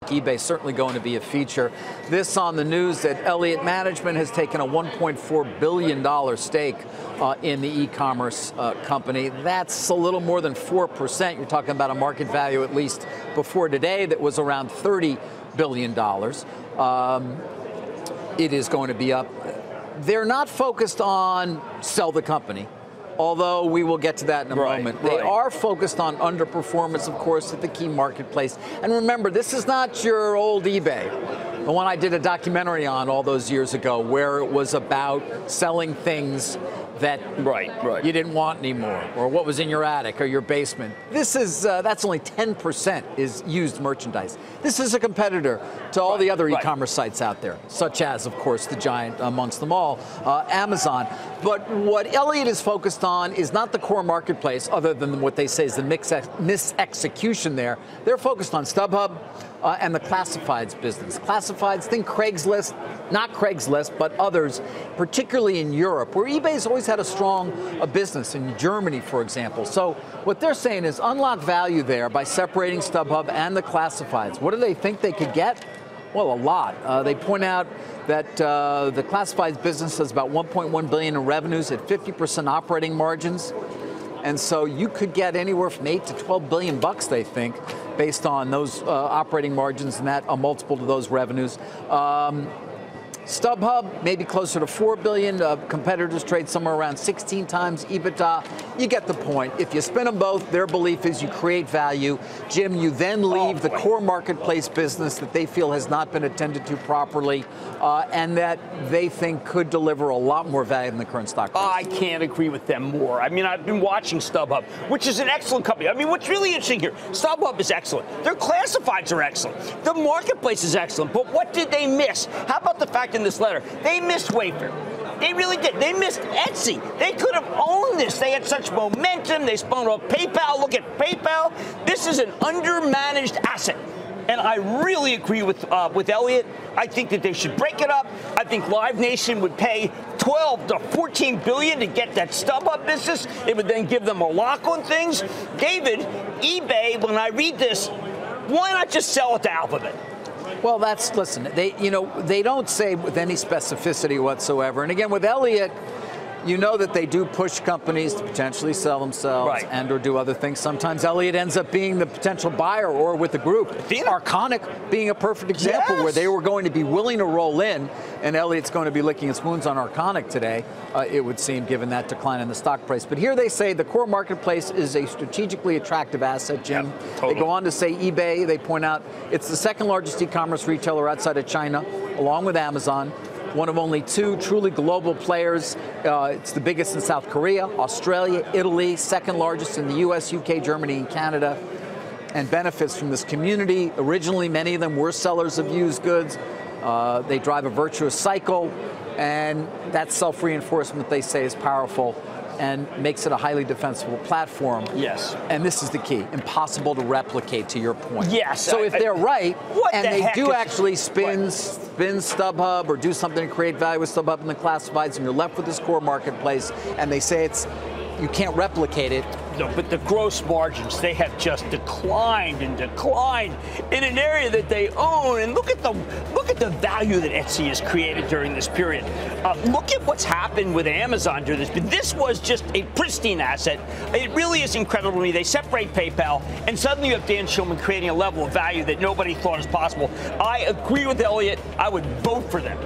eBay certainly going to be a feature. This on the news that Elliott Management has taken a $1.4 billion stake in the e-commerce company. That's a little more than 4%. You're talking about a market value, at least before today, that was around $30 billion. It is going to be up. They're not focused on sell the company, although we will get to that in a moment. They are focused on underperformance, of course, at the key marketplace. And remember, this is not your old eBay, the one I did a documentary on all those years ago, where it was about selling things that you didn't want anymore, or what was in your attic or your basement. This is, that's only 10% is used merchandise. This is a competitor to all the other e-commerce sites out there, such as, of course, the giant amongst them all, Amazon. But what Elliott is focused on is not the core marketplace, other than what they say is the mis-execution there. They're focused on StubHub and the classifieds business. Classifieds, think Craigslist, not Craigslist, but others, particularly in Europe, where eBay's always had a strong business, in Germany, for example. So what they're saying is unlock value there by separating StubHub and the classifieds. What do they think they could get? Well, a lot. They point out that the classifieds business has about $1.1 billion in revenues at 50% operating margins. And so you could get anywhere from 8 to 12 billion bucks, they think, based on those operating margins and that a multiple to those revenues. StubHub, maybe closer to $4 billion. Competitors trade somewhere around 16 times EBITDA. You get the point. If you spin them both, their belief is you create value. Jim, you then leave the core marketplace business that they feel has not been attended to properly and that they think could deliver a lot more value than the current stock price. I can't agree with them more. I mean, I've been watching StubHub, which is an excellent company. I mean, what's really interesting here, StubHub is excellent. Their classifieds are excellent. The marketplace is excellent. But what did they miss? How about the fact in this letter, they missed Wayfair. They really did. They missed Etsy. They could have owned this. They had such momentum. They spun off PayPal. Look at PayPal. This is an undermanaged asset. And I really agree with Elliott. I think that they should break it up. I think Live Nation would pay 12 to 14 billion to get that StubHub business. It would then give them a lock on things. David, eBay, when I read this, why not just sell it to Alphabet? Well, listen, they don't say with any specificity whatsoever. And again, with Elliott, you know that they do push companies to potentially sell themselves and or do other things. Sometimes Elliott ends up being the potential buyer or with the group. Arconic being a perfect example where they were going to be willing to roll in, and Elliott's going to be licking its wounds on Arconic today, it would seem, given that decline in the stock price. But here they say the core marketplace is a strategically attractive asset, Jim. They go on to say eBay, they point out it's the second largest e-commerce retailer outside of China, along with Amazon. One of only two truly global players. It's the biggest in South Korea, Australia, Italy, second largest in the US, UK, Germany, and Canada, and benefits from this community. Originally, many of them were sellers of used goods. They drive a virtuous cycle, and that self-reinforcement, they say, is powerful and makes it a highly defensible platform. Yes. And this is the key. Impossible to replicate, to your point. Yes. So if they're right, and they do actually spin StubHub or do something to create value with StubHub in the classifieds, and you're left with this core marketplace, and they say you can't replicate it. No, but the gross margins, they have just declined and declined in an area that they own. And look at the value that Etsy has created during this period. Look at what's happened with Amazon during this. But this was just a pristine asset. It really is incredible to me. They separate PayPal, and suddenly you have Dan Schulman creating a level of value that nobody thought was possible. I agree with Elliott. I would vote for them.